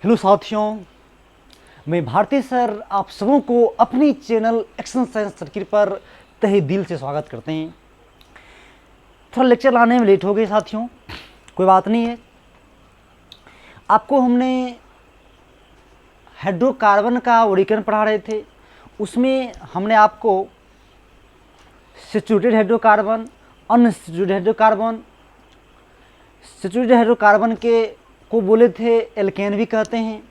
Hello साथियों, मैं Bharti sir आप सबों को अपनी चैनल एक्शन साइंस सर्किट पर तहे दिल से स्वागत करते हैं। थोड़ा लेक्चर लाने में लेट हो गए साथियों, कोई बात नहीं है। आपको हमने हाइड्रोकार्बन का वर्गीकरण पढ़ा रहे थे, उसमें हमने आपको saturated hydrocarbon, unsaturated hydrocarbon, saturated hydrocarbon के को बोले थे एल्केन भी कहते हैं,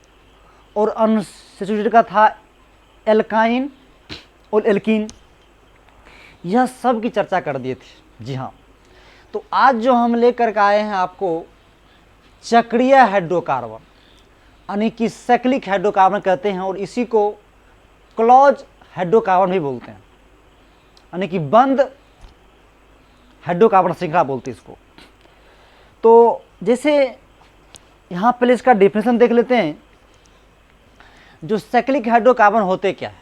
और अनसैचुरेटेड का था एल्काइन और एल्कीन। यह सब की चर्चा कर दिए थे। जी हाँ, तो आज जो हम लेकर के आए हैं आपको चक्रीय हाइड्रोकार्बन यानी कि साइक्लिक हाइड्रोकार्बन कहते हैं, और इसी को क्लोज हाइड्रोकार्बन भी बोलते हैं, यानी कि बंद हाइड्रोकार्बन श्रृंखला बोलते हैं इसको। तो जैसे यहाँ पहले इसका डेफिनेशन देख लेते हैं। जो साइक्लिक हाइड्रोकार्बन होते क्या है?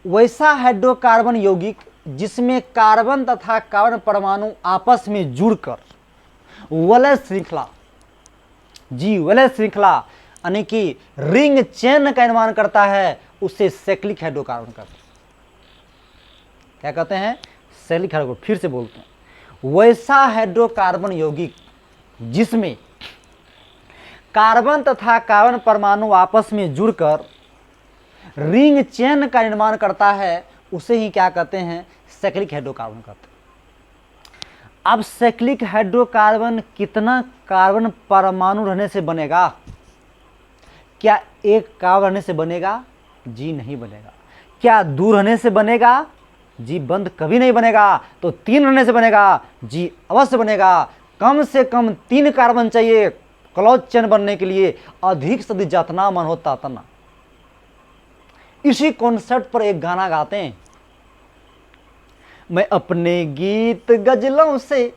वैसा हाइड्रोकार्बन यौगिक जिसमें कार्बन तथा कार्बन परमाणु आपस में जुड़कर वलय श्रृंखला, जी वलय श्रृंखला यानी कि रिंग चेन का निर्माण करता है, उसे साइक्लिक हाइड्रोकार्बन कहते हैं। क्या कहते हैं? Cyclic hydrocarbon. फिर से बोलते हैं, वैसा हाइड्रोकार्बन यौगिक जिसमें कार्बन तथा कार्बन परमाणु आपस में जुड़कर रिंग चेन का निर्माण करता है, उसे ही क्या कहते हैं? साइक्लिक हाइड्रोकार्बन कहते हैं। अब साइक्लिक हाइड्रोकार्बन कितना कार्बन परमाणु रहने से बनेगा? क्या एक कार्बन रहने से बनेगा? जी नहीं बनेगा। क्या दो रहने से बनेगा? जी बंद कभी नहीं बनेगा। तो तीन रहने से बनेगा? जी अवश्य बनेगा। कम से कम 3 कार्बन चाहिए क्लोज चेन बनने के लिए, अधिक से अधिक जितना मन होता तना। इसी कॉन्सेप्ट पर एक गाना गाते हैं, मैं अपने गीत गजलों से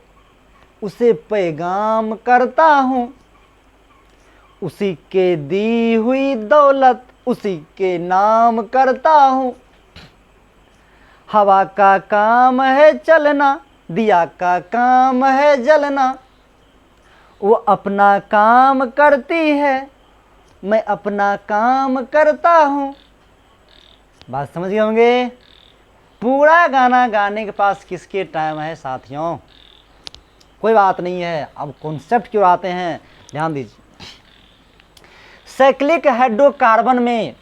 उसे पैगाम करता हूं, उसी के दी हुई दौलत उसी के नाम करता हूं। हवा का काम है चलना, दिया का काम है जलना, वो अपना काम करती है, मैं अपना काम करता हूँ। बात समझ गए होंगे? पूरा गाना गाने के पास किसके टाइम है साथियों? कोई बात नहीं है। अब कॉन्सेप्ट क्यों आते हैं, ध्यान दीजिए। साइक्लिक हाइड्रोकार्बन में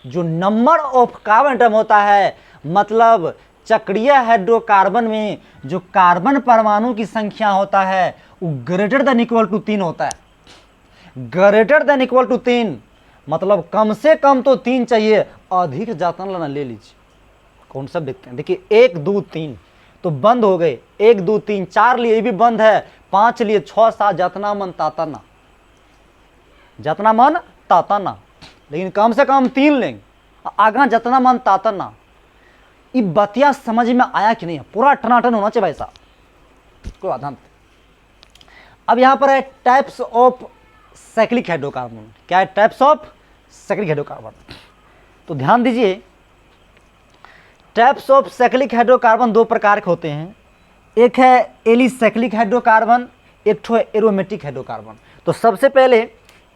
जो नंबर ऑफ कार्बन एटम होता है, मतलब चक्रीय हाइड्रोकार्बन में जो कार्बन परमाणु की संख्या होता है, वो ग्रेटर देन इक्वल टू 3 होता है। ग्रेटर देन इक्वल टू 3 मतलब कम से कम तो 3 चाहिए, अधिक जातना लेना ले लीजिए। कौन सा देखते हैं? देखिए 1 2 3 तो बंद हो गए, 1 2 3 4 लिए भी बंद है, 5 लिए 6 7 जातना मन ताता ना, जातना मन ताता ना, लेकिन कम से कम 3 लेंगे, आगा जतना मन ताता ना। ये बतिया समझ में आया कि नहीं? पूरा टनाटन होना चाहिए भाई साहब, कोई बात नहीं। अब यहां पर है टाइप्स ऑफ साइक्लिक हाइड्रोकार्बन। क्या है टाइप्स ऑफ साइक्लिक हाइड्रोकार्बन? तो ध्यान दीजिए, टाइप्स ऑफ साइक्लिक हाइड्रोकार्बन 2 प्रकार के होते हैं। एक है एलिसाइक्लिक हाइड्रोकार्बन, एक ठो एरोमेटिक हाइड्रोकार्बन। तो सबसे पहले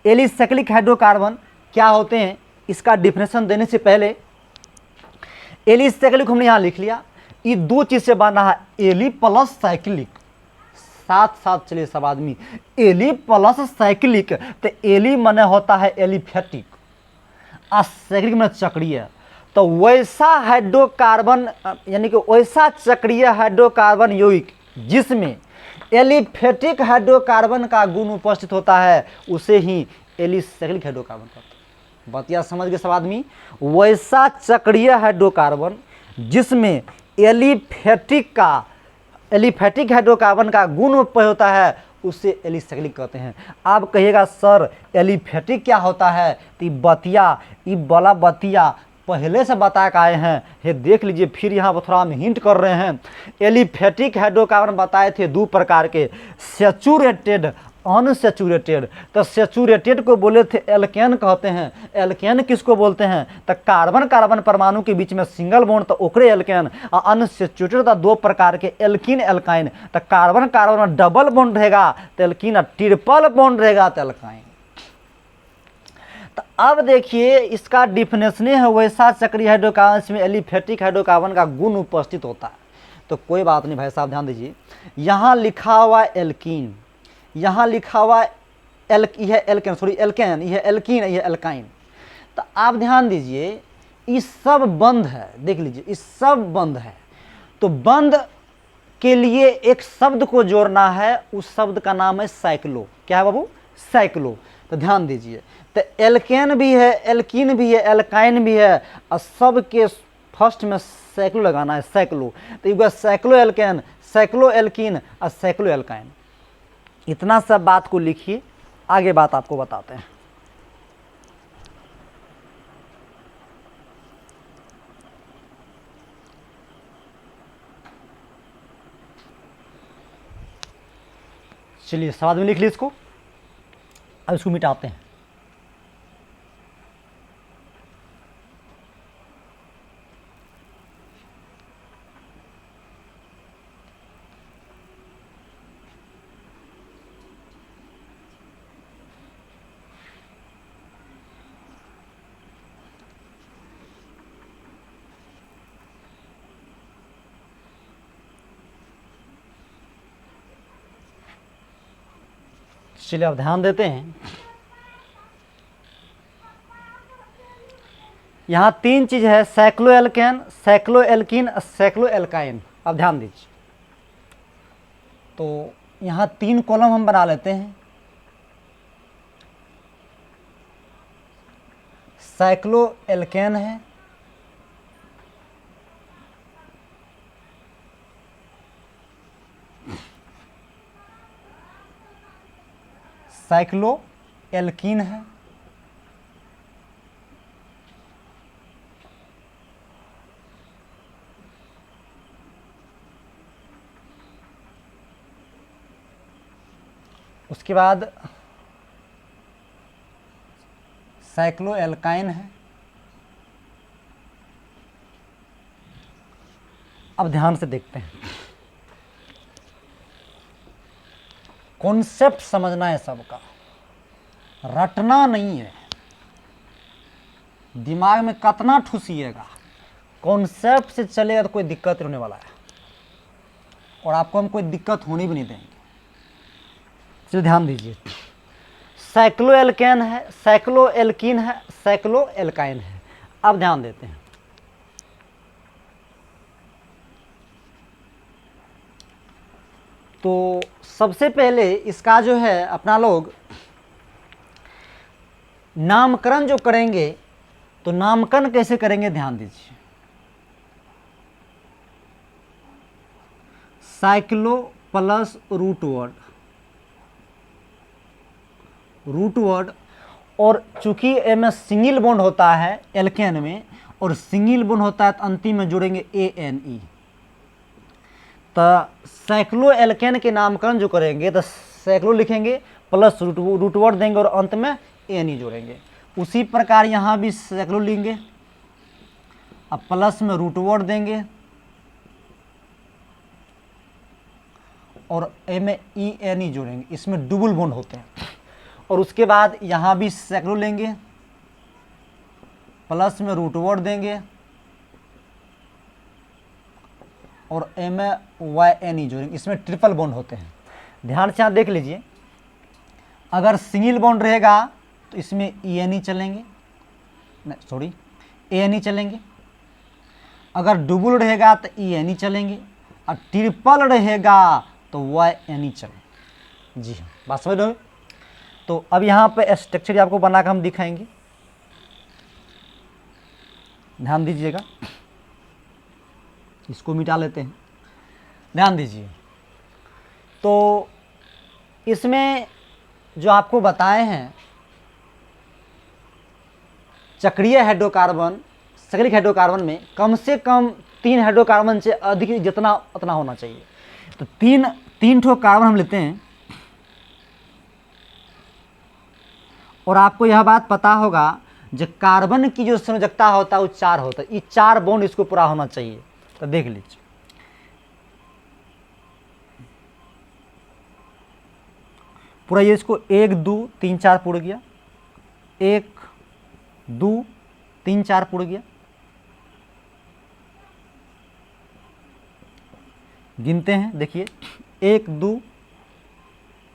एलिसाइक्लिक हाइड्रोकार्बन क्या होते हैं, इसका डिफिनेशन देने से पहले एलिसाइक्लिक हमने यहाँ लिख लिया। ये 2 चीज से बना है, एली प्लस साइक्लिक। साथ साथ चलिए सब आदमी, एली प्लस साइक्लिक। तो एली माने होता है एलिफेटिक, और साइक्लिक माने चक्रीय। तो वैसा हाइड्रोकार्बन यानी कि वैसा चक्रीय हाइड्रोकार्बन यौगिक जिसमें एलिफेटिक हाइड्रोकार्बन का गुण उपस्थित होता है, उसे ही एलिसाइक्लिक हाइड्रोकार्बन कहते हैं। बतिया समझ गए सब आदमी? वैसा चक्रीय हाइड्रोकार्बन जिसमें एलिफेटिक हाइड्रोकार्बन का गुण होता है, उसे एलिसाइक्लिक कहते हैं। आप कहिएगा सर एलिफेटिक क्या होता है? तो ये बला बतिया पहले से बता के आए हैं, ये देख लीजिए। फिर यहाँ पर थोड़ा हम हिंट कर रहे हैं। एलिफेटिक हाइड्रोकार्बन बताए थे 2 प्रकार के, सैचुरेटेड अनसेचुरेटेड, तो सेचुरेटेड को बोले थे एल्केन कहते हैं। एल्केन किसको बोलते हैं? तो कार्बन कार्बन परमाणु के बीच में सिंगल बॉन्ड, तो ओकरे एल्केन। और अनसेचुरेटेड तो दो प्रकार के एल्कीन एल्काइन, तो कार्बन कार्बन में डबल बॉन्ड रहेगा तो एल्कीन, और ट्रिपल बॉन्ड रहेगा तो एल्काइन। तो अब देखिए इसका डिफिनेशन है वैसा चक्रीय हाइड्रोकार्बन में एलिफेटिक हाइड्रोकार्बन का गुण उपस्थित होता है। तो कोई बात नहीं भाई साहब, ध्यान दीजिए, यहाँ लिखा हुआ एल्कीन, यहाँ लिखा हुआ यह एल्केन, सॉरी एल्केन, यह एल्कीन, यह एल्काइन। तो आप ध्यान दीजिए इस सब बंद है, देख लीजिए इस सब बंद है। तो बंद के लिए एक शब्द को जोड़ना है, उस शब्द का नाम है साइक्लो। क्या है बाबू? साइक्लो। तो ध्यान दीजिए, तो एल्केन भी है, एल्कीन भी है, एल्काइन भी है, और सब के फर्स्ट में साइक्लो लगाना है, साइक्लो। तो एक साइक्लो एल्केन, साइक्लो एल्कीन और साइक्लो एल्काइन। इतना सब बात को लिखिए, आगे बात आपको बताते हैं। चलिए स्वाद में लिख ली इसको, अब इसको मिटाते हैं। चलिए अब ध्यान देते हैं, यहाँ तीन चीज है, cyclo alkane, cyclo alkene, cyclo alkyne. अब ध्यान दीजिए, तो यहाँ तीन कॉलम हम बना लेते हैं। साइक्लो एल्केन है, साइक्लो एल्कीन है, उसके बाद साइक्लो एल्काइन है। अब ध्यान से देखते हैं, कॉन्सेप्ट समझना है सबका, रटना नहीं है। दिमाग में कितना ठुसिएगा, कॉन्सेप्ट से चलेगा तो कोई दिक्कत नहीं होने वाला है, और आपको हम कोई दिक्कत होने भी नहीं देंगे। चलिए ध्यान दीजिए, साइक्लो एल्केन है, साइक्लो एल्कीन है, साइक्लो एल्काइन है। अब ध्यान देते हैं, तो सबसे पहले इसका जो है अपना लोग नामकरण जो करेंगे, तो नामकरण कैसे करेंगे ध्यान दीजिए। Cyclo plus root word, root word, और चूंकि में सिंगल बॉन्ड होता है एल्केन में, और सिंगल बॉन्ड होता है तो अंतिम में जोड़ेंगे ANE। तो साइक्लो एल्केन के नामकरण जो करेंगे तो साइक्लो लिखेंगे प्लस रूट वर्ड देंगे और अंत में ANE जोड़ेंगे। उसी प्रकार यहाँ भी साइक्लो लेंगे, अब प्लस में रूट वर्ड देंगे और ANE जोड़ेंगे, इसमें डबल बॉन्ड होते हैं। और उसके बाद यहाँ भी साइक्लो लेंगे, प्लस में रूट वर्ड देंगे और YNE जोड़ेंगे, इसमें ट्रिपल बॉन्ड होते हैं। ध्यान से यहाँ देख लीजिए, अगर सिंगल बॉन्ड रहेगा तो इसमें ENE चलेंगे, नहीं सॉरी ANE चलेंगे। अगर डबल रहेगा तो ENE चलेंगे, और ट्रिपल रहेगा तो YNE चलेंगे। जी हाँ, बात समझ लो। तो अब यहाँ पे स्ट्रक्चर आपको बनाकर हम दिखाएंगे, ध्यान दीजिएगा। इसको मिटा लेते हैं, ध्यान दीजिए। तो इसमें जो आपको बताए हैं चक्रीय हाइड्रोकार्बन, सक्रिय हाइड्रोकार्बन में कम से कम 3 हाइड्रोकार्बन से अधिक जितना उतना होना चाहिए। तो तीन ठो कार्बन हम लेते हैं, और आपको यह बात पता होगा जो कार्बन की जो संयोजकता होता है वो 4 होता है, ये 4 बॉन्ड इसको पूरा होना चाहिए। तो देख लीजिए, पूरा ये इसको 1 2 3 4 पुड़ गया, 1 2 3 4 पुड़ गया। गिनते हैं, देखिए 1 2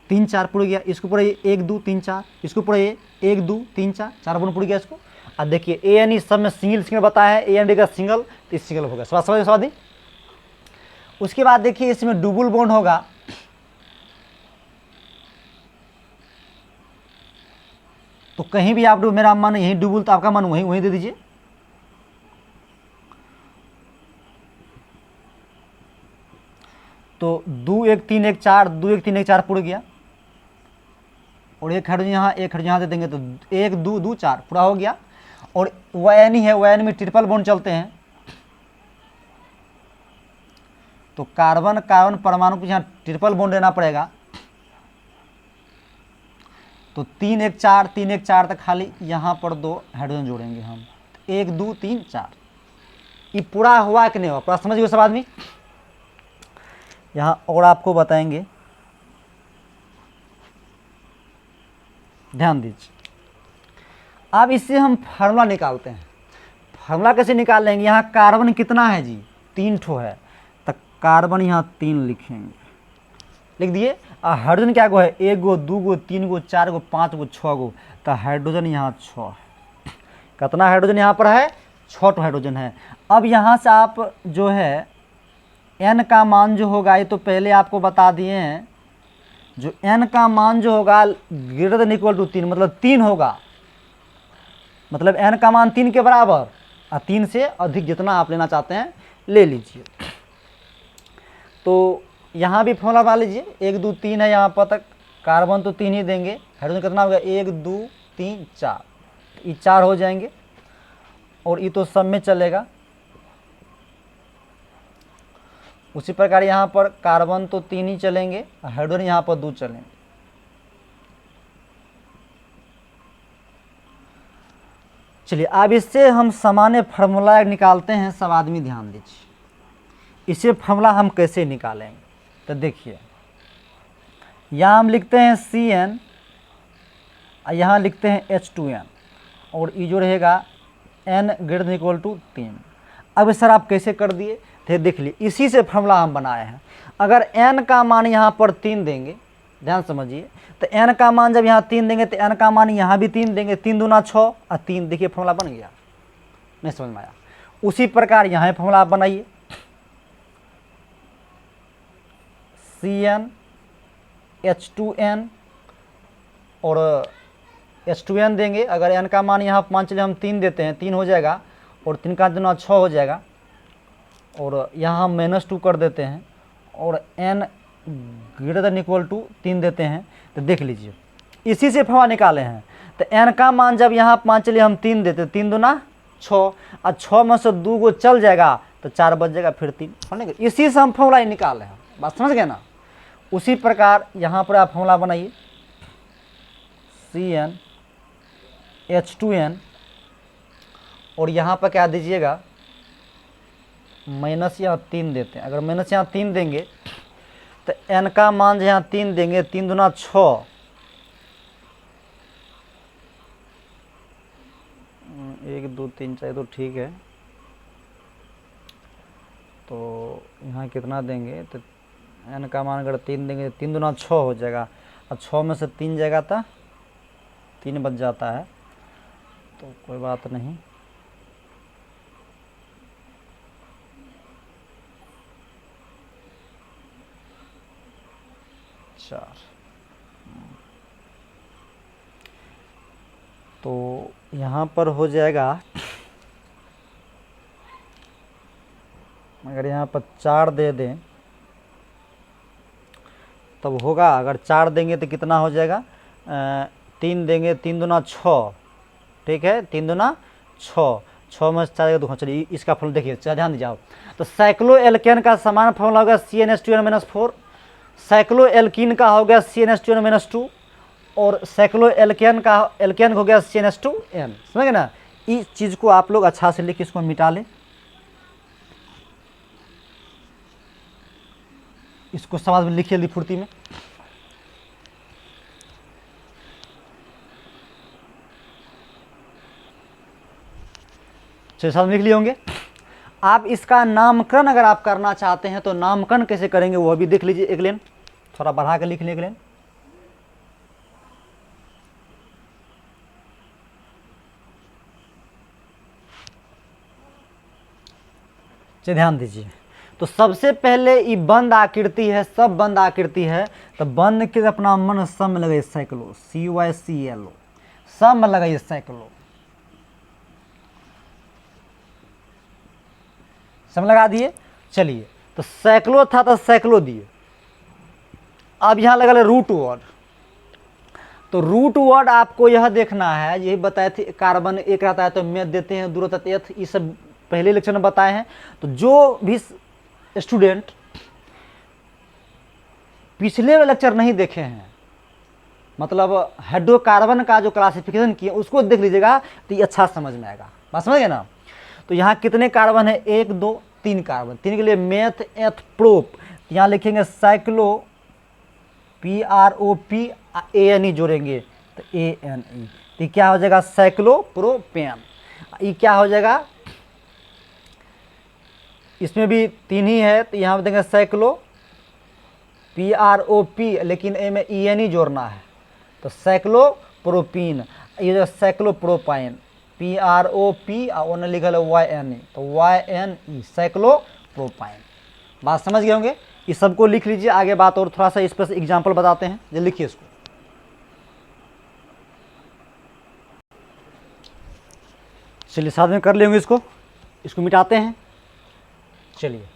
3 4 पुड़ गया, इसको पूरा ये 1 2 3 4, इसको पूरा ये 1 2 3 4, 4 बॉन्ड पुड़ गया इसको। अब देखिए ए एन ई सब में सिंगल सिंगल बताया है, ए एन डी का सिंगल, तो सिंगल हो गया, समझ। उसके बाद देखिए इसमें डबल बॉन्ड होगा, तो कहीं भी आप मेरा मन यहीं डबल, तो आपका मन वहीं वहीं दे दीजिए। तो 2 1 3 1 4, 2 1 3 1 4 पुड़ गया, और एक हाइड्रोजन यहाँ, एक हाइड्रोजन यहाँ दे देंगे, तो 1 2 2 4 पूरा हो गया। और वायन ही है, वायन में ट्रिपल बॉन्ड चलते हैं, तो कार्बन कार्बन परमाणु को यहाँ ट्रिपल बॉन्ड लेना पड़ेगा। तो 3 1 4 3 1 4 तक खाली यहाँ पर 2 हाइड्रोजन जोड़ेंगे हम, 1 2 3 4। ये पूरा हुआ कि नहीं हुआ, पूरा समझ गए सब आदमी। यहाँ और आपको बताएंगे, ध्यान दीजिए। अब इससे हम फार्मूला निकालते हैं। फार्मूला कैसे निकाल लेंगे, यहाँ कार्बन कितना है जी, 3 ठो है, तो कार्बन यहाँ 3 लिखेंगे, लिख दिए। और हाइड्रोजन क्या गो है, 1 गो 2 गो 3 गो 4 गो 5 गो 6 गो, तो हाइड्रोजन यहाँ 6 है। कितना हाइड्रोजन यहाँ पर है, 6 हाइड्रोजन है। अब यहाँ से आप जो है n का मान जो होगा, ये तो पहले आपको बता दिए हैं, जो n का मान जो होगा ग्रेटर देन इक्वल टू 3, मतलब 3 होगा, मतलब n का मान 3 के बराबर, और 3 से अधिक जितना आप लेना चाहते हैं ले लीजिए। तो यहाँ भी फॉर्मूला बना लीजिए, 1 2 3 है यहाँ पर तक, कार्बन तो 3 ही देंगे, हाइड्रोजन कितना होगा, 1 2 3 4, ये 4 हो जाएंगे, और ये तो सब में चलेगा। उसी प्रकार यहाँ पर कार्बन तो 3 ही चलेंगे, हाइड्रोजन यहाँ पर 2 चलेंगे। चलिए अब इससे हम सामान्य फार्मूला निकालते हैं, सब आदमी ध्यान दीजिए। इसे फार्मूला हम कैसे निकालेंगे, तो देखिए यहाँ हम लिखते हैं CN, यहाँ लिखते हैं H2N, और ये जो रहेगा N greater than equal to 3। अब सर आप कैसे कर दिए, तो देख लिए, इसी से फार्मूला हम बनाए हैं। अगर n का मान यहाँ पर 3 देंगे, ध्यान समझिए, तो n का मान जब यहाँ 3 देंगे तो n का मान यहाँ भी 3 देंगे, 3 दूना 6 और 3, देखिए फार्मूला बन गया, नहीं समझ में आया। उसी प्रकार यहाँ फार्मूला आप बनाइए, CN H2N और H2N देंगे। अगर n का मान यहाँ मान चलिए हम 3 देते हैं, 3 हो जाएगा, और 3 का दूना 6 हो जाएगा, और यहाँ हम -2 कर देते हैं, और n greater than equal to 3 देते हैं। तो देख लीजिए इसी से फॉर्मूला निकाले हैं। तो n का मान जब यहाँ मान चलिए हम 3 देते, 3 दूना 6, और 6 में से 2 गो चल जाएगा तो 4 बच जाएगा, फिर 3, इसी से हम फॉर्मूला ही निकाले हैं। बात समझ गए ना। उसी प्रकार यहाँ पर आप फॉर्मूला बनाइए, CN H2N, और यहाँ पर क्या दीजिएगा, माइनस यहाँ 3 देते हैं। अगर माइनस यहाँ 3 देंगे तो n का मान यहाँ 3 देंगे, 3 दूना 6, 1 2 3 4 तो ठीक है। तो यहाँ कितना देंगे, तो n का मान अगर 3 देंगे, 3 दूना 6 हो जाएगा, और 6 में से 3 जाएगा तो 3 बच जाता है, तो कोई बात नहीं। तो यहाँ पर हो जाएगा, अगर यहाँ पर 4 दे दें तब होगा। अगर 4 देंगे तो कितना हो जाएगा, 3 देंगे, 3 दूना 6, ठीक है, 3 दूना 6, 6 में 4 2। चलिए इसका फॉर्मूला देखिए, ध्यान दीजिए। तो साइक्लो एल्केन का समान फॉर्मूला होगा CnH2n-4, साइक्लो एल्कीन का हो गया CnH2n-2, और साइक्लो एल्केन हो गया CnH2n। समझ गए ना। इस चीज़ को आप लोग अच्छा से लिख इसको मिटा लें, इसको समाज में लिखिए जल्दी फुर्ती में। चलिए साथ में लिख लिए होंगे। आप इसका नामकरण अगर आप करना चाहते हैं तो नामकरण कैसे करेंगे वो भी देख लीजिए। एक लेन थोड़ा बढ़ा कर लिख लें, एक लेन। चलिए ध्यान दीजिए। तो सबसे पहले ये बंद आकृति है, सब बंद आकृति है, तो बंद के अपना मन सम लगे साइक्लो, CYCLO, सम लगाइए साइक्लो, सम लगा दिए। चलिए तो साइक्लो था तो साइक्लो दिए। अब यहाँ लगा रूट वर्ड, तो रूट वर्ड आपको यह देखना है, यही बताए थे कार्बन एक रहता है तो मैथ देते हैं, दूर रहता है एथ, ये सब पहले लेक्चर में बताए हैं। तो जो भी स्टूडेंट पिछले लेक्चर नहीं देखे हैं, मतलब हाइड्रोकार्बन का जो क्लासिफिकेशन किया उसको देख लीजिएगा तो ये अच्छा समझ में आएगा। बात समझ गए ना। तो यहाँ कितने कार्बन है, 1 2 3 कार्बन, 3 के लिए मेथ एथ प्रोप, यहाँ लिखेंगे साइक्लो PROP ANE जोड़ेंगे तो ANE, तो क्या हो जाएगा साइक्लो प्रोपेन। ये क्या हो जाएगा, इसमें भी 3 ही है तो यहाँ देंगे साइक्लो PROP, लेकिन ए में ENE जोड़ना है तो साइक्लो प्रोपीन। ये जो साइक्लो प्रोपाइन PROP और उन्हें लिखा है YNE, तो YNE साइक्लो प्रोपाइन। बात समझ गए होंगे। इस सबको लिख लीजिए, आगे बात और थोड़ा सा इस पर एग्जाम्पल बताते हैं। जो लिखिए इसको, चलिए साथ में कर लेंगे इसको, इसको मिटाते हैं। चलिए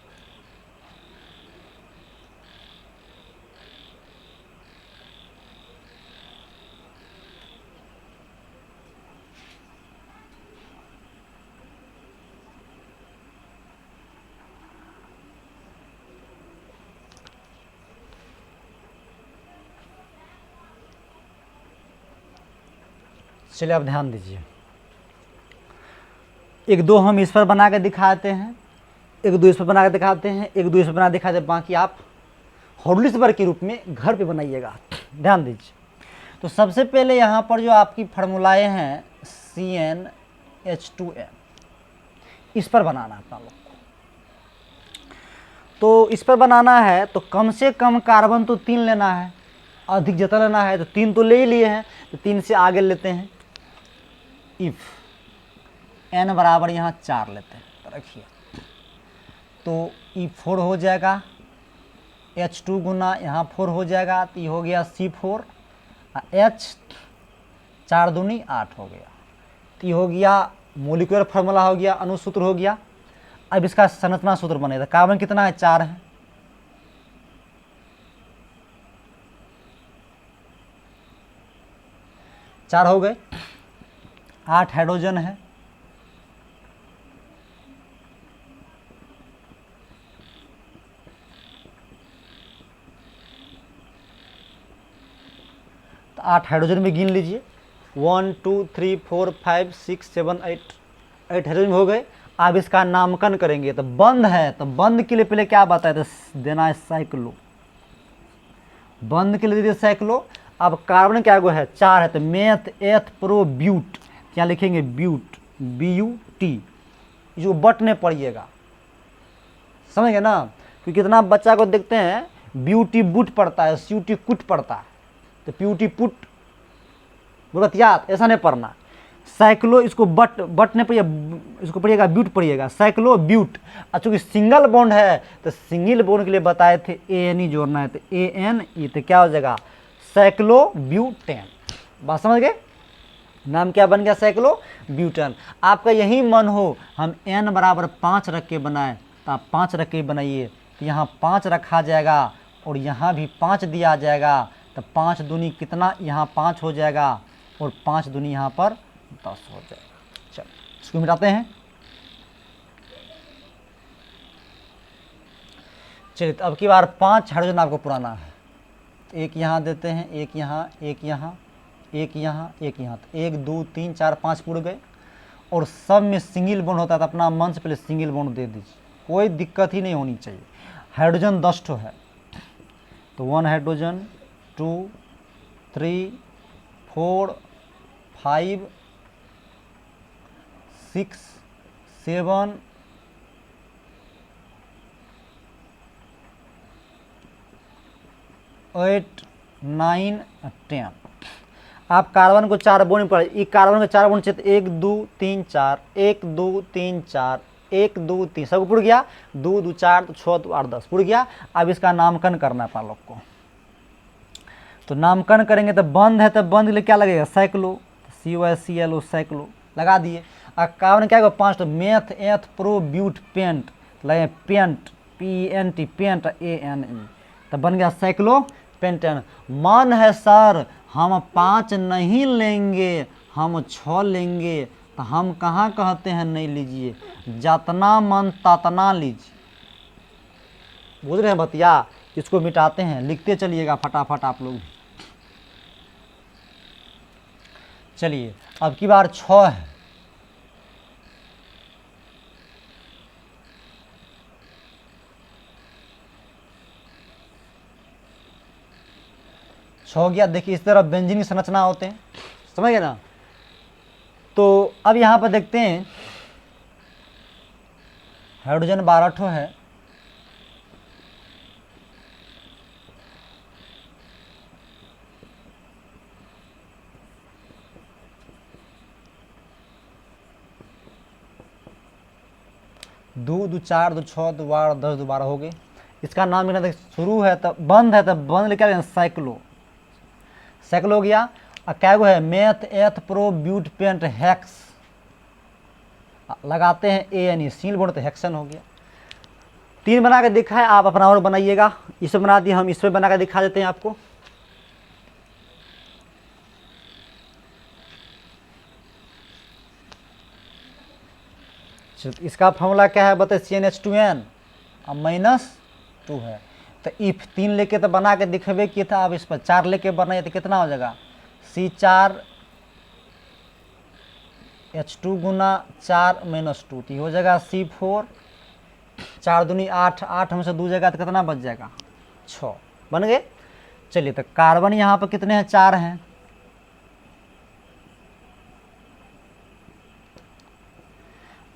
चलिए आप ध्यान दीजिए। 1 2 हम इस पर बना के दिखाते हैं, 1 2 इस पर बना के दिखाते हैं, 1 2 इस पर बना दिखाते हैं, बाकी आप हॉर्लिसबर के रूप में घर पे बनाइएगा। ध्यान दीजिए। तो सबसे पहले यहाँ पर जो आपकी फार्मूलाएँ हैं CnH2n, इस पर बनाना है अपना लोग को। तो इस पर बनाना है तो कम से कम कार्बन तो 3 लेना है, अधिक जितना लेना है तो 3 तो ले ही लिए हैं, तो 3 से आगे लेते हैं। इफ n बराबर यहाँ 4 लेते हैं तो रखिए, तो E4 हो जाएगा, H2 गुना यहाँ 4 हो जाएगा, तो ये हो गया C4, H 4 दूनी 8 हो गया, तो ये हो गया मोलिकुलर फार्मूला हो गया, अणुसूत्र हो गया। अब इसका संरचना सूत्र बनेगा। कार्बन कितना है, 4 है, चार हो गए, 8 हाइड्रोजन है, तो 8 हाइड्रोजन में गिन लीजिए, 1 2 3 4 5 6 7 8 हाइड्रोजन हो गए। अब इसका नामकरण करेंगे तो बंद है, तो बंद के लिए पहले क्या बताए, तो देना है साइक्लो, बंद के लिए दीजिए साइक्लो। अब कार्बन क्या गो है, 4 है, तो मेथ एथ प्रो ब्यूट, क्या लिखेंगे ब्यूट, BUT, जो बट ने पढ़िएगा, समझ गए ना। क्योंकि कितना बच्चा को देखते हैं ब्यूटी बुट पढ़ता है, CUT कुट पढ़ता है, तो PUT पुट बतियात ऐसा नहीं पढ़ना। साइक्लो इसको बट ने पढ़िए, इसको पढ़िएगा ब्यूट पढ़िएगा, साइक्लो ब्यूट। और चूँकि सिंगल बॉन्ड है तो सिंगल बॉन्ड के लिए बताए थे ANE जोड़ना है, तो ANE, तो क्या हो जाएगा साइक्लो ब्यूटेन। बात समझ गए, नाम क्या बन गया, साइक्लो ब्यूटेन। आपका यही मन हो हम n बराबर 5 रख के बनाए तो आप 5 रख के बनाइए, तो यहाँ 5 रखा जाएगा और यहाँ भी 5 दिया जाएगा, तो 5 दूनी कितना, यहाँ 5 हो जाएगा और 5 दूनी यहाँ पर 10 हो जाएगा। चलो इसको मिटाते हैं। चलिए तो अब की बार 5 हाइड्रोजन आपको पुराना है, एक यहाँ देते हैं, एक यहाँ, एक यहाँ, एक यहाँ एक यहाँ, तो 1 2 3 4 5 पुड़ गए, और सब में सिंगल बॉन्ड होता है तो अपना मन से पहले सिंगल बॉन्ड दे दीजिए, कोई दिक्कत ही नहीं होनी चाहिए। हाइड्रोजन 10 ठो है, तो 1 हाइड्रोजन, 2 3 4 5 6 7 8 9 10। आप कार्बन को 4 बॉन्ड पर, ये कार्बन के 4 बॉन्ड चाहिए, 1 2 3 4 1 2 3 4 1 2 3 सब पुड़ गया, 2 2 4 6 2 8 10 पुड़ गया। अब इसका नामकरण करना है आप लोग को, तो नामकरण करेंगे तो बंद है, तो बंद के लिए क्या लगेगा, साइक्लो, COCLO साइक्लो लगा दिए। और कार्बन क्या होगा 5 तो meth eth pro but pent लगे, पेंट PENT पेंट ANE, तो बन गया साइक्लो पेंटेन। मन है सर हम 5 नहीं लेंगे हम 6 लेंगे, तो हम कहाँ कहते हैं नहीं लीजिए, जितना मन ततना लीजिए। बुझ रहे हैं बतिया, इसको मिटाते हैं, लिखते चलिएगा फटाफट आप लोग। चलिए अब की बार 6 है, हो गया। देखिए इस तरह बेंजीन की संरचना होते हैं, समझ गए ना। तो अब यहाँ पर देखते हैं हाइड्रोजन 12 ठो है, दो 2 4 2 6 2 8 10 12 हो गए। इसका नाम लिखना, शुरू है तो बंद है, तो बंद लिखा है साइक्लो, साइक्लो हो गया। और क्या गो है, meth eth pro but pent hex, लगाते हैं ANE सील बोर्ड, तो हेक्सन हो गया। 3 बना के दिखा है, आप अपना और बनाइएगा। इसमें बना दिए, हम इसमें बना के दिखा देते हैं आपको। इसका फॉर्मूला क्या है बताइए, CnH2n -2 है। तो इफ 3 लेके तो बना के दिखेबे किया था, अब इस पर 4 लेके बनाए तो कितना हो जाएगा, C4H2 गुना 4 -2, तो हो जाएगा C4, 4 दूनी 8, 8 में से 2 जगह तो कितना बच जाएगा, 6 बन गए। चलिए तो कार्बन यहाँ पर कितने हैं, 4 हैं।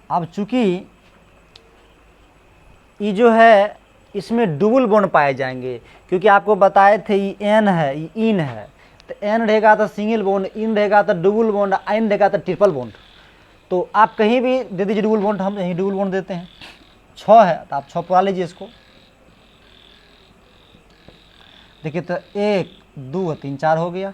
अब चूंकि ये जो है इसमें डबल बॉन्ड पाए जाएंगे, क्योंकि आपको बताए थे ये N है ये इन है, तो N रहेगा तो सिंगल बॉन्ड, इन रहेगा तो डबल बॉन्ड, आइन रहेगा तो ट्रिपल बॉन्ड। तो आप कहीं भी दे दीजिए डबल बॉन्ड, हम यहीं डबल बॉन्ड देते हैं। 6 है तो आप 6 पुरा लीजिए इसको। देखिए तो 1 2 3 4 हो गया।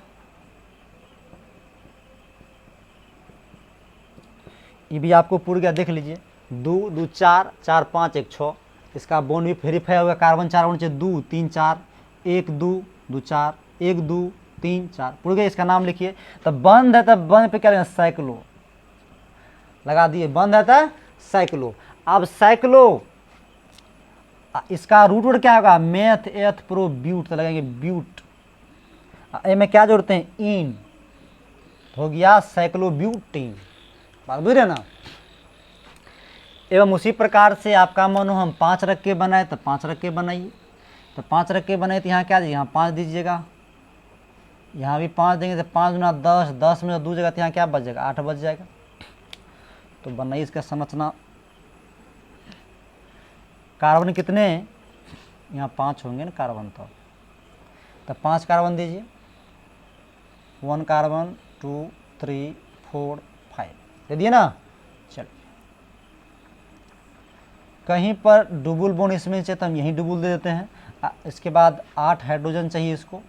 ये भी आपको पूरा गया, देख लीजिए, 2 2 4 4 5 1 6। इसका बॉन्ड भी वेरीफाई होगा, कार्बन 4 बॉन्ड चाहिए, 2 3 4 1 2 2 4 1 2 3 4 पूरा गया। इसका नाम लिखिए। तो बंद है, तब बंद पे क्या लेना, साइक्लो लगा दिए, बंद है तो साइक्लो। अब साइक्लो इसका रूट वर्ड क्या होगा, मेथ एथ प्रो ब्यूट, तो लगाएंगे ब्यूट। में क्या जोड़ते हैं, इन, हो गया साइक्लोब्यूटीन। बात बुझ रहे ना। एवं उसी प्रकार से आपका मानो हम 5 रख के बनाए तो 5 रख के बनाइए। तो 5 रख के बनाए तो यहाँ क्या दीजिए, यहाँ 5 दीजिएगा, यहाँ भी 5 देंगे तो 5 गुना 10, 10 में 2 जगह तो यहाँ क्या बच जाएगा, 8 बच जाएगा। तो बनाइए इसका संरचना। कार्बन कितने, यहाँ 5 होंगे ना कार्बन, तो 5 कार्बन दीजिए, 1 कार्बन 2 3 4 5 दे दिए ना। चलिए कहीं पर डबल बॉन्ड इसमें चाहिए तो हम यहीं डबल दे देते हैं। इसके बाद 8 हाइड्रोजन चाहिए इसको,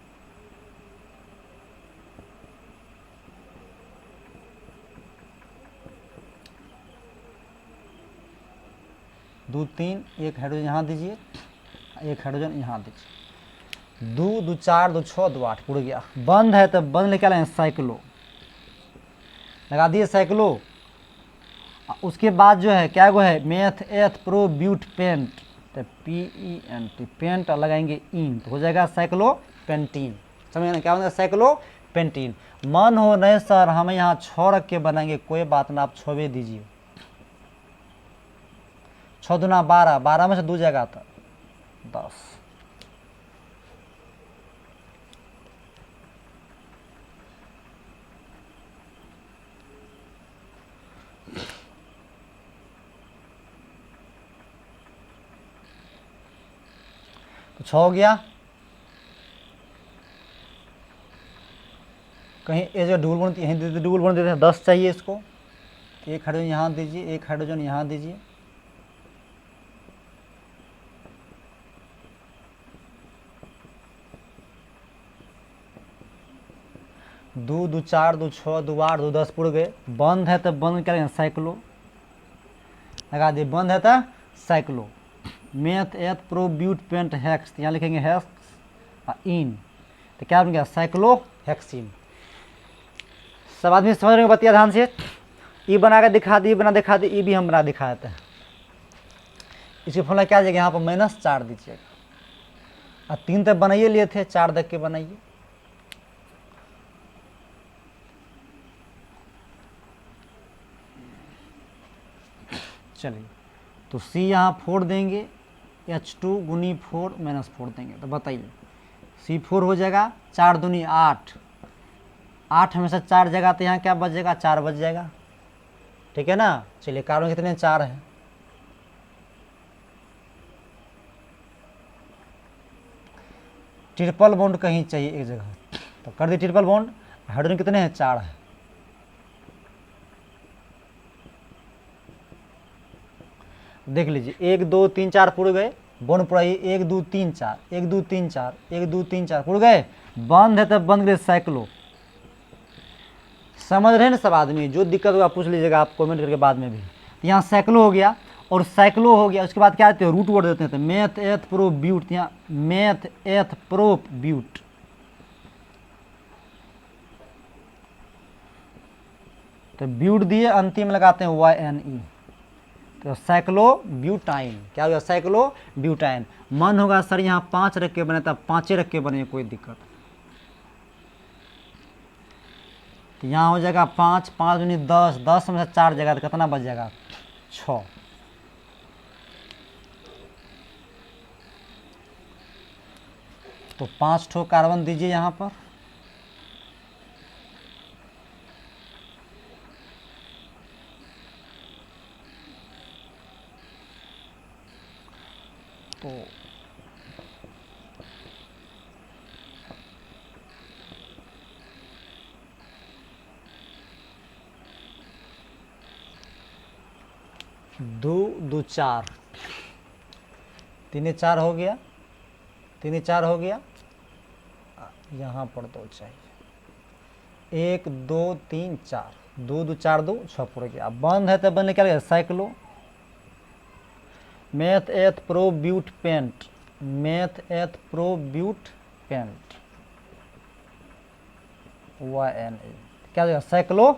दो 3, 1 हाइड्रोजन यहाँ दीजिए, 1 हाइड्रोजन यहाँ दीजिए, 2 2 4 2 6 2 8 पूरा गया। बंद है तो बंद लेके आए साइक्लो, लगा दिए साइक्लो। उसके बाद जो है क्या गो है, meth eth pro but pent, तो PENT पेंट लगाएंगे इन, तो हो जाएगा साइक्लो पेंटीन। समझ ना क्या होगा, साइक्लो पेंटीन। मन हो नहीं सर हमें यहाँ 6 रख के बनाएंगे, कोई बात ना, आप 6 दीजिए। 6 दूना 12, 12 में से 2 जाएगा तो 10। तो 6 हो गया। कहीं ये जो डबल बॉन्ड यहीं देते, डबल बॉन्ड देते हैं, 10 चाहिए इसको। एक हाइड्रोजन यहाँ दीजिए, एक हाइड्रोजन यहाँ दीजिए। दो 2 4 2 6 2 8 2 10 पुर गए। बंद है तो बंद करेंगे साइक्लो, लगा दिए, बंद है तो cyclo. Meth eth pro but pent hex, यहाँ लिखेंगे हेक्स इन, तो क्या बन गया साइक्लो हेक्सिन। सब आदमी समझ रहे हो बतिया ध्यान से। ई बना के दिखा दी, बना दिखा दी, ई भी हम बना दिखा देते हैं। इसकी फॉर्मूला क्या आ जाएगा, यहाँ पर -4 दीजिएगा। 3 तो बनाइए लिए थे, 4 देख के बनाइए। चलिए तो C यहाँ 4 देंगे, H2 गुनी 4 -4 देंगे, तो बताइए C4 हो जाएगा 4 दूनी 8, 8 हमेशा 4 जगह, तो यहाँ क्या बच जाएगा 4 बच जाएगा, ठीक है ना। चलिए कार्बन कितने 4 हैं, ट्रिपल बॉन्ड कहीं चाहिए एक जगह, तो कर दी ट्रिपल बॉन्ड। हाइड्रोजन कितने हैं 4 है, देख लीजिए 1 2 3 4 पुड़ गए, बॉन्ड पुराइए 1 2 3 4 1 2 3 4 1 2 3 4 पुड़ गए। बंद है तो बंद गए साइक्लो। समझ रहे हैं ना सब आदमी, जो दिक्कत होगा पूछ लीजिएगा आप कमेंट करके बाद में भी। यहाँ साइक्लो हो गया और साइक्लो हो गया, उसके बाद क्या देते हैं रूट वर्ड देते हैं, तो मेथ एथ प्रो ब्यूट, यहाँ मेथ एथ प्रो ब्यूट, तो ब्यूट दिए अंतिम लगाते हैं YNE, तो साइक्लो ब्यूटाइन। क्या होगा साइक्लो ब्यूटाइन। मन होगा सर यहाँ 5 रख के बने, तब 5 रख के बने, कोई दिक्कत। तो यहाँ हो जाएगा 5 5 दूनी 10, 10 में से 4 जगह, तो कितना बच जाएगा 6। तो 5 ठो कार्बन दीजिए यहाँ पर, तो दो 2 4, 3 4 हो गया, 3 4 हो गया, यहाँ पर 2 चाहिए, 1 2 3 4, 2 2 4 2 6 पुर गया। बंद है तो बनने क्या लगेगा cyclo, meth eth pro but pent, meth eth pro but pent YNE, क्या हो जाएगा साइक्लो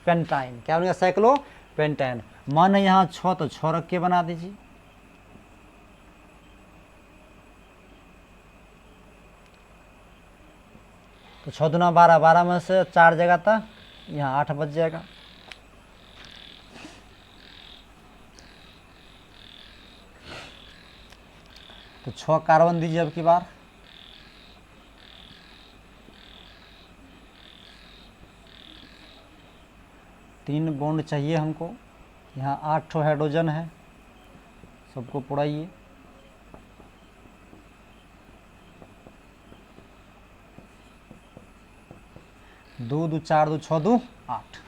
पेंटाइन। क्या बनेगा साइक्लो पेंटाइन। मान है यहाँ 6, तो 6 रख के बना दीजिए। तो 6 दूना 12, 12 में से 4 जगह था, यहाँ 8 बच जाएगा। तो 6 कार्बन दीजिए अब की बार, तीन बॉन्ड चाहिए हमको। यहाँ 8 ठो हाइड्रोजन है, सबको पुराइए। दो 2 4 2 6 2 8,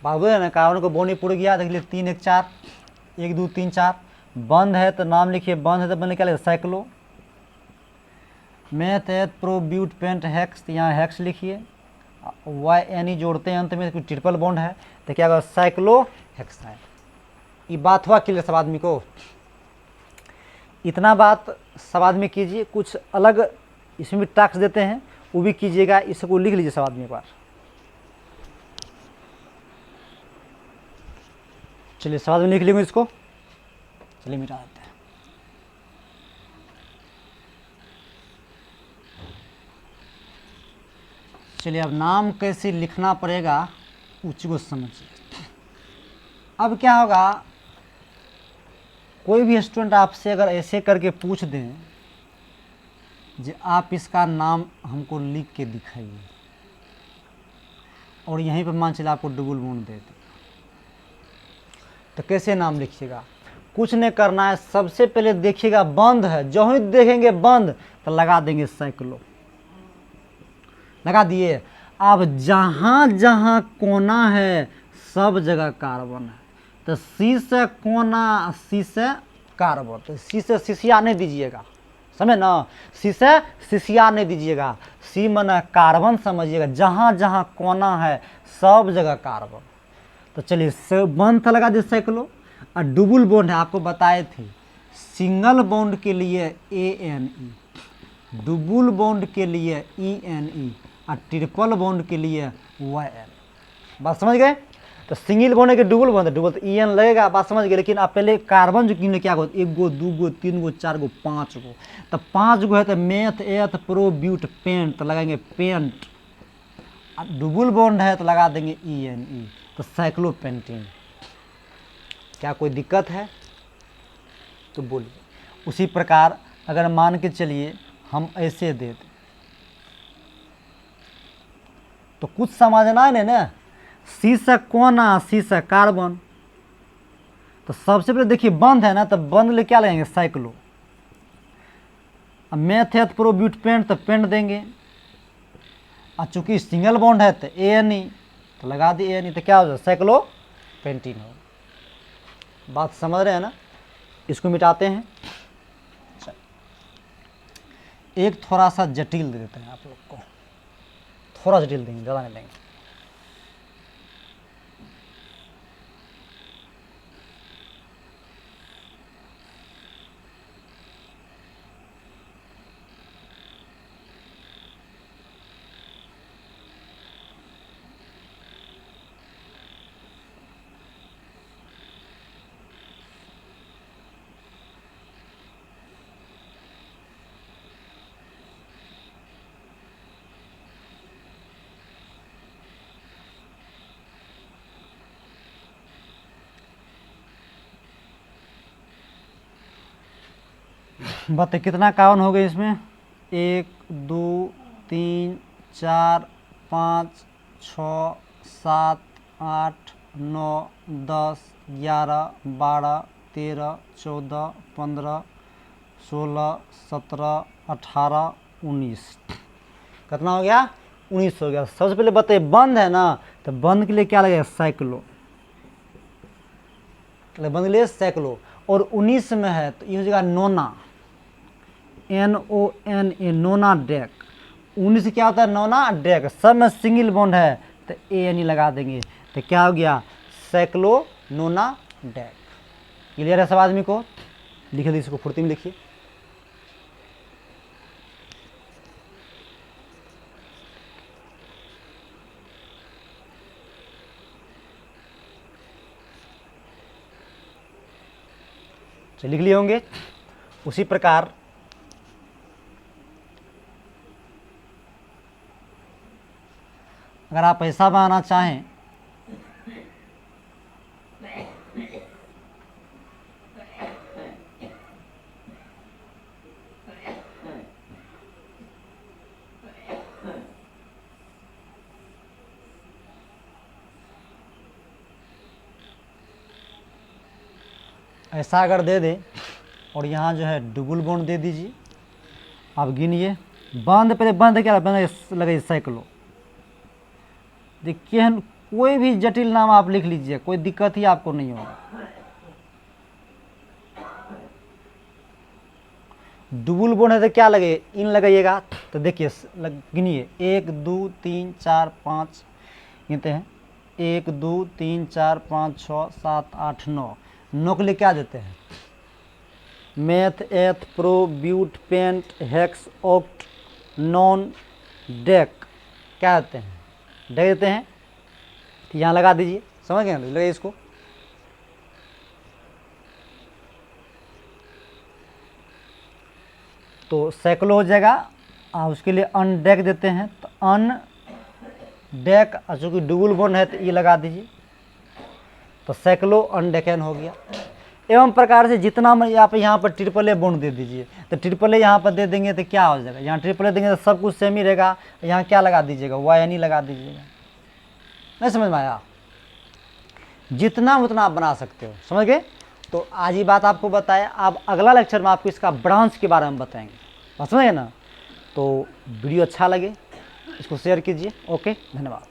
बाबू है ना कार्बन को बॉन्ड पुड़ गया। देख लीजिए 3 1 4, 1 2 3 4। बंद है तो नाम लिखिए, बंद है तो बनने क्या लगेगा cyclo. Meth eth pro but pent hex, यहाँ हेक्स लिखिए, YNE जोड़ते हैं अंत में, कोई ट्रिपल बॉन्ड है, तो क्या होगा साइक्लो हेक्साइन। ये बात हुआ क्लियर सब आदमी को। इतना बात सब आदमी कीजिए, कुछ अलग इसमें भी टास्क देते हैं वो भी कीजिएगा, इसको लिख लीजिए सब आदमी एक बार। चलिए सब आदमी लिख लेंगे इसको, चलिए मिटा देते हैं। चलिए अब नाम कैसे लिखना पड़ेगा उसी को समझिए। अब क्या होगा, कोई भी स्टूडेंट आपसे अगर ऐसे करके पूछ दें जी आप इसका नाम हमको लिख के दिखाइए, और यहीं पर मान चलिए आपको डबल बॉन्ड दे दे, तो कैसे नाम लिखिएगा? कुछ नहीं करना है, सबसे पहले देखिएगा बंद है, जो ही देखेंगे बंद तो लगा देंगे साइक्लो, लगा दिए। अब जहाँ जहाँ कोना है सब जगह कार्बन है, तो सी से कोना, सी से कार्बन, तो सी से सिसिया नहीं दीजिएगा, समझे ना, सी से सिसिया नहीं दीजिएगा, सी माना कार्बन समझिएगा, जहाँ जहाँ कोना है सब जगह कार्बन। तो चलिए बंद था लगा दिए साइक्लो। और डबल बॉन्ड है, आपको बताए थे सिंगल बॉन्ड के लिए ANE, डबल बॉन्ड के लिए ENE, और ट्रिपल बॉन्ड के लिए YN। बात समझ गए? तो सिंगल बॉन्ड है कि डबल बॉन्ड है, डबल तो EN लगेगा, बात समझ गए। लेकिन आप पहले कार्बन जो किने क्या होता है, 1 गो 2 गो 3 गो 4 गो 5 गो, तो 5 गो है तो meth eth pro but pent, तो लगाएंगे पेंट। डबल बॉन्ड है तो लगा देंगे ENE, तो साइक्लोपेंटीन। क्या कोई दिक्कत है तो बोलिए। उसी प्रकार अगर मान के चलिए हम ऐसे दे दें तो कुछ समझना है ना, सी से कोना, सी से कार्बन, तो सबसे पहले देखिए बंद है ना, तो बंद ले क्या लेंगे साइक्लो। अब मेथ है प्रो ब्यूट पेंट, तो पेंट देंगे। और चूंकि सिंगल बॉन्ड है तो ANE, तो लगा दी ANE, तो क्या हो जाए साइक्लो पेंटीन हो। बात समझ रहे हैं ना? इसको मिटाते हैं। एक थोड़ा सा जटिल दे देते हैं आप लोग को, थोड़ा जटिल देंगे, ज़्यादा नहीं देंगे। बताइए कितना कार्बन हो गए इसमें? 1 2 3 4 5 6 7 8 9 10 11 12 13 14 15 16 17 18 19, कितना हो गया? 19 हो गया। सबसे पहले बताइए बंद है ना, तो बंद के लिए क्या लगेगा साइक्लो, बंद के लिए साइक्लो। और 19 में है तो ये हो जाएगा नोना, NONA, नोना डेक। 19 से क्या होता है? नोना डेक। सब में सिंगल बॉन्ड है तो ANE लगा देंगे, तो क्या हो गया? साइक्लो नोना डेक। क्लियर है सब आदमी को? लिख दीजिए, इसको फुर्ती में लिखिए। लिख लिए होंगे। उसी प्रकार अगर आप ऐसा बनाना चाहें ऐसा अगर दे दें और यहाँ जो है डबल बॉन्ड दे दीजिए। आप गिनिए, बंद पहले बंद क्या बंद लगे साइक्लो। देखिए कोई भी जटिल नाम आप लिख लीजिए, कोई दिक्कत ही आपको नहीं होगा। डबल बॉन्ड है तो क्या लगे? इन लगाइएगा। तो देखिए गिनिए 1 2 3 4 5 गिनते हैं, 1 2 3 4 5 6 7 8 9। 9 के लिए क्या देते हैं? Meth eth pro but pent hex oct non dec, क्या देते हैं? डेक देते हैं। यहाँ लगा दीजिए, समझ गए? लगे इसको। तो साइक्लो हो जाएगा। उसके लिए अन डेक देते हैं, तो अन डेक, चूँकि डुगुल बॉन्ड है तो ई लगा दीजिए, तो सैक्लो अनडेकेन हो गया। एवं प्रकार से जितना मैं आप यहाँ पर ट्रिपल ए बॉन्ड दे दीजिए, तो ट्रिपल ए यहाँ पर दे देंगे तो क्या हो जाएगा, यहाँ ट्रिपल ए देंगे तो सब कुछ सेम ही रहेगा, यहाँ क्या लगा दीजिएगा, वाई लगा दीजिएगा। नहीं समझ में आया? जितना उतना आप बना सकते हो, समझ गए? तो आज ही बात आपको बताया, अब अगला लेक्चर में आपको इसका ब्रांच के बारे में बताएंगे, समझ गए ना? तो वीडियो अच्छा लगे इसको शेयर कीजिए। ओके, धन्यवाद।